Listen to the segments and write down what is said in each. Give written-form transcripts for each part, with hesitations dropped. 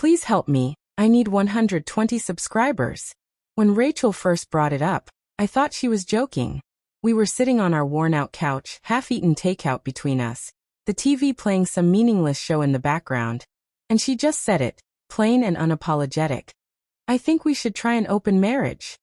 Please help me, I need 120 subscribers. When Rachel first brought it up, I thought she was joking. We were sitting on our worn-out couch, half-eaten takeout between us, the TV playing some meaningless show in the background, and she just said it, plain and unapologetic. I think we should try an open marriage.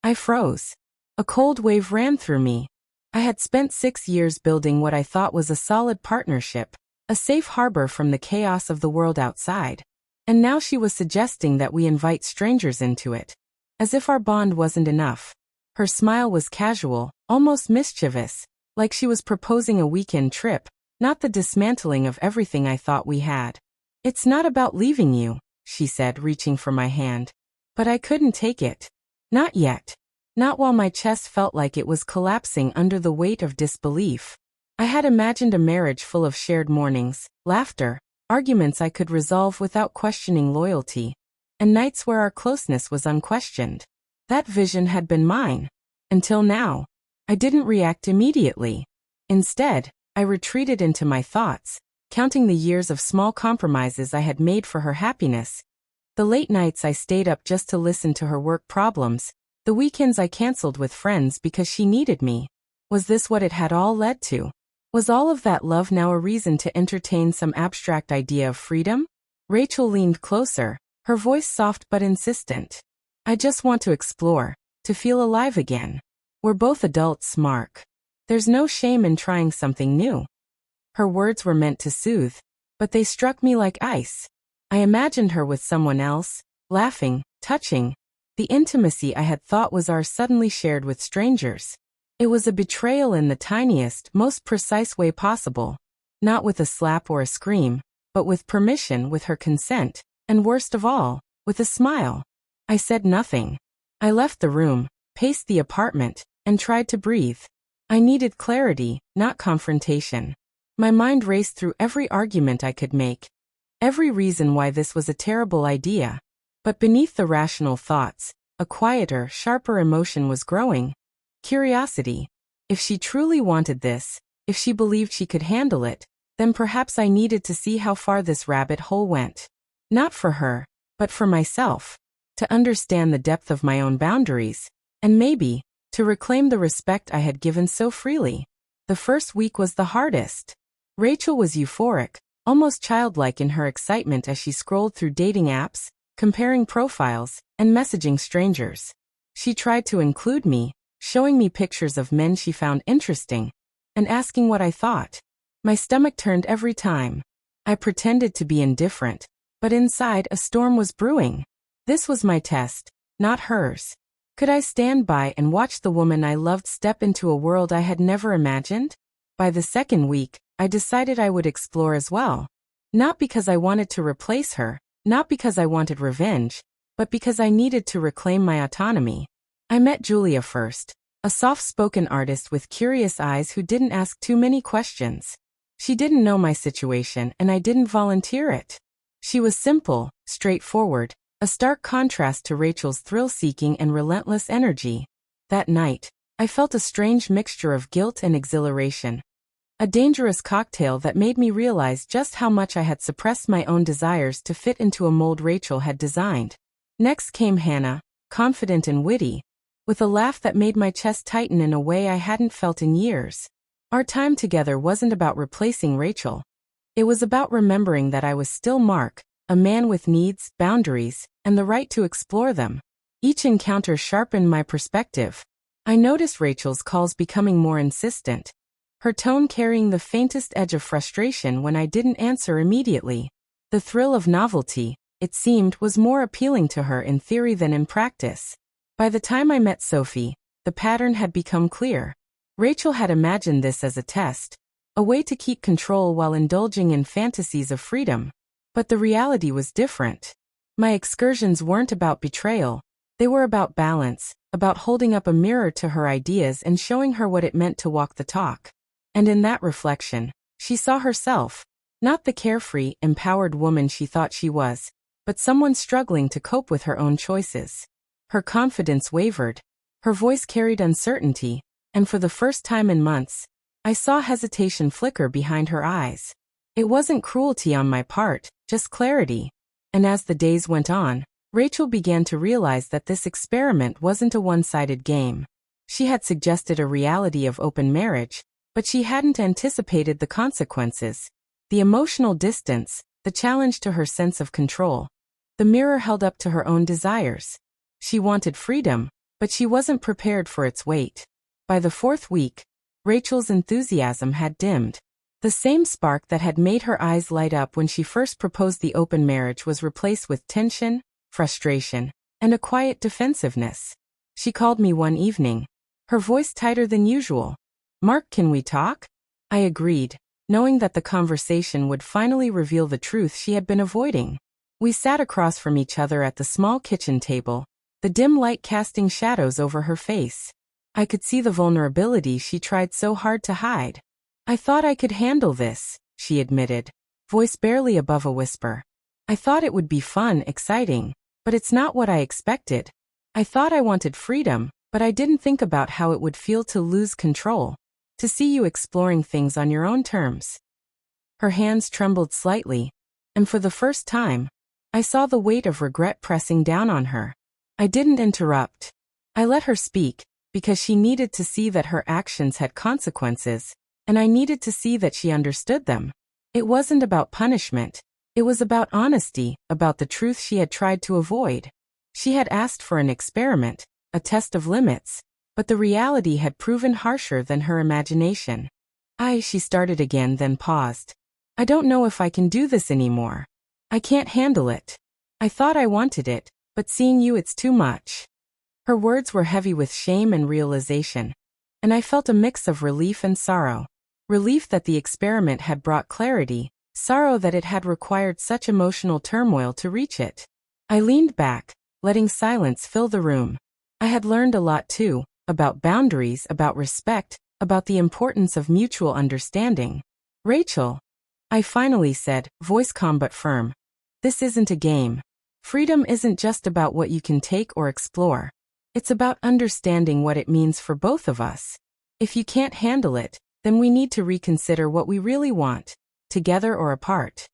I froze. A cold wave ran through me. I had spent 6 years building what I thought was a solid partnership, a safe harbor from the chaos of the world outside. And now she was suggesting that we invite strangers into it. As if our bond wasn't enough. Her smile was casual, almost mischievous, like she was proposing a weekend trip, not the dismantling of everything I thought we had. It's not about leaving you, she said, reaching for my hand. But I couldn't take it. Not yet. Not while my chest felt like it was collapsing under the weight of disbelief. I had imagined a marriage full of shared mornings, laughter, arguments I could resolve without questioning loyalty, and nights where our closeness was unquestioned. That vision had been mine. Until now. I didn't react immediately. Instead, I retreated into my thoughts, counting the years of small compromises I had made for her happiness. The late nights I stayed up just to listen to her work problems, the weekends I canceled with friends because she needed me. Was this what it had all led to? Was all of that love now a reason to entertain some abstract idea of freedom? Rachel leaned closer, her voice soft but insistent. I just want to explore, to feel alive again. We're both adults, Mark. There's no shame in trying something new. Her words were meant to soothe, but they struck me like ice. I imagined her with someone else, laughing, touching. The intimacy I had thought was ours suddenly shared with strangers. It was a betrayal in the tiniest, most precise way possible. Not with a slap or a scream, but with permission, with her consent, and worst of all, with a smile. I said nothing. I left the room, paced the apartment, and tried to breathe. I needed clarity, not confrontation. My mind raced through every argument I could make, every reason why this was a terrible idea. But beneath the rational thoughts, a quieter, sharper emotion was growing. Curiosity. If she truly wanted this, if she believed she could handle it, then perhaps I needed to see how far this rabbit hole went. Not for her, but for myself. To understand the depth of my own boundaries, and maybe, to reclaim the respect I had given so freely. The first week was the hardest. Rachel was euphoric, almost childlike in her excitement as she scrolled through dating apps, comparing profiles, and messaging strangers. She tried to include me, showing me pictures of men she found interesting, and asking what I thought. My stomach turned every time. I pretended to be indifferent, but inside a storm was brewing. This was my test, not hers. Could I stand by and watch the woman I loved step into a world I had never imagined? By the second week, I decided I would explore as well. Not because I wanted to replace her, not because I wanted revenge, but because I needed to reclaim my autonomy. I met Julia first, a soft-spoken artist with curious eyes who didn't ask too many questions. She didn't know my situation and I didn't volunteer it. She was simple, straightforward, a stark contrast to Rachel's thrill-seeking and relentless energy. That night, I felt a strange mixture of guilt and exhilaration. A dangerous cocktail that made me realize just how much I had suppressed my own desires to fit into a mold Rachel had designed. Next came Hannah, confident and witty, with a laugh that made my chest tighten in a way I hadn't felt in years. Our time together wasn't about replacing Rachel. It was about remembering that I was still Mark, a man with needs, boundaries, and the right to explore them. Each encounter sharpened my perspective. I noticed Rachel's calls becoming more insistent, her tone carrying the faintest edge of frustration when I didn't answer immediately. The thrill of novelty, it seemed, was more appealing to her in theory than in practice. By the time I met Sophie, the pattern had become clear. Rachel had imagined this as a test, a way to keep control while indulging in fantasies of freedom. But the reality was different. My excursions weren't about betrayal. They were about balance, about holding up a mirror to her ideas and showing her what it meant to walk the talk. And in that reflection, she saw herself, not the carefree, empowered woman she thought she was, but someone struggling to cope with her own choices. Her confidence wavered, her voice carried uncertainty, and for the first time in months, I saw hesitation flicker behind her eyes. It wasn't cruelty on my part, just clarity. And as the days went on, Rachel began to realize that this experiment wasn't a one-sided game. She had suggested a reality of open marriage, but she hadn't anticipated the consequences. The emotional distance, the challenge to her sense of control. The mirror held up to her own desires. She wanted freedom, but she wasn't prepared for its weight. By the 4th week, Rachel's enthusiasm had dimmed. The same spark that had made her eyes light up when she first proposed the open marriage was replaced with tension, frustration, and a quiet defensiveness. She called me one evening, her voice tighter than usual. "Mark, can we talk?" I agreed, knowing that the conversation would finally reveal the truth she had been avoiding. We sat across from each other at the small kitchen table, the dim light casting shadows over her face. I could see the vulnerability she tried so hard to hide. "I thought I could handle this," she admitted, voice barely above a whisper. "I thought it would be fun, exciting, but it's not what I expected. I thought I wanted freedom, but I didn't think about how it would feel to lose control, to see you exploring things on your own terms." Her hands trembled slightly, and for the first time, I saw the weight of regret pressing down on her. I didn't interrupt. I let her speak, because she needed to see that her actions had consequences, and I needed to see that she understood them. It wasn't about punishment. It was about honesty, about the truth she had tried to avoid. She had asked for an experiment, a test of limits, but the reality had proven harsher than her imagination. She started again, then paused. "I don't know if I can do this anymore. I can't handle it. I thought I wanted it, but seeing you, it's too much." Her words were heavy with shame and realization, and I felt a mix of relief and sorrow. Relief that the experiment had brought clarity, sorrow that it had required such emotional turmoil to reach it. I leaned back, letting silence fill the room. I had learned a lot too, about boundaries, about respect, about the importance of mutual understanding. "Rachel," I finally said, voice calm but firm, "this isn't a game. Freedom isn't just about what you can take or explore. It's about understanding what it means for both of us. If you can't handle it, then we need to reconsider what we really want, together or apart."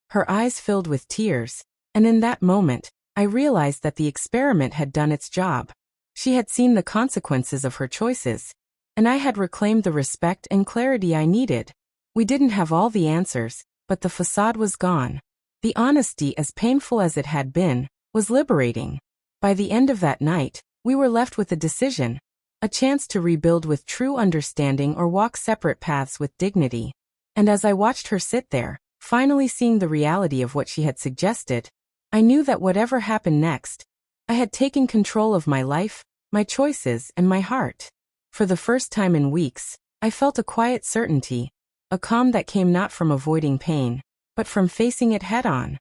Her eyes filled with tears, and in that moment, I realized that the experiment had done its job. She had seen the consequences of her choices, and I had reclaimed the respect and clarity I needed. We didn't have all the answers, but the facade was gone. The honesty, as painful as it had been, was liberating. By the end of that night, we were left with a decision, a chance to rebuild with true understanding or walk separate paths with dignity. And as I watched her sit there, finally seeing the reality of what she had suggested, I knew that whatever happened next, I had taken control of my life, my choices, and my heart. For the first time in weeks, I felt a quiet certainty, a calm that came not from avoiding pain, but from facing it head-on.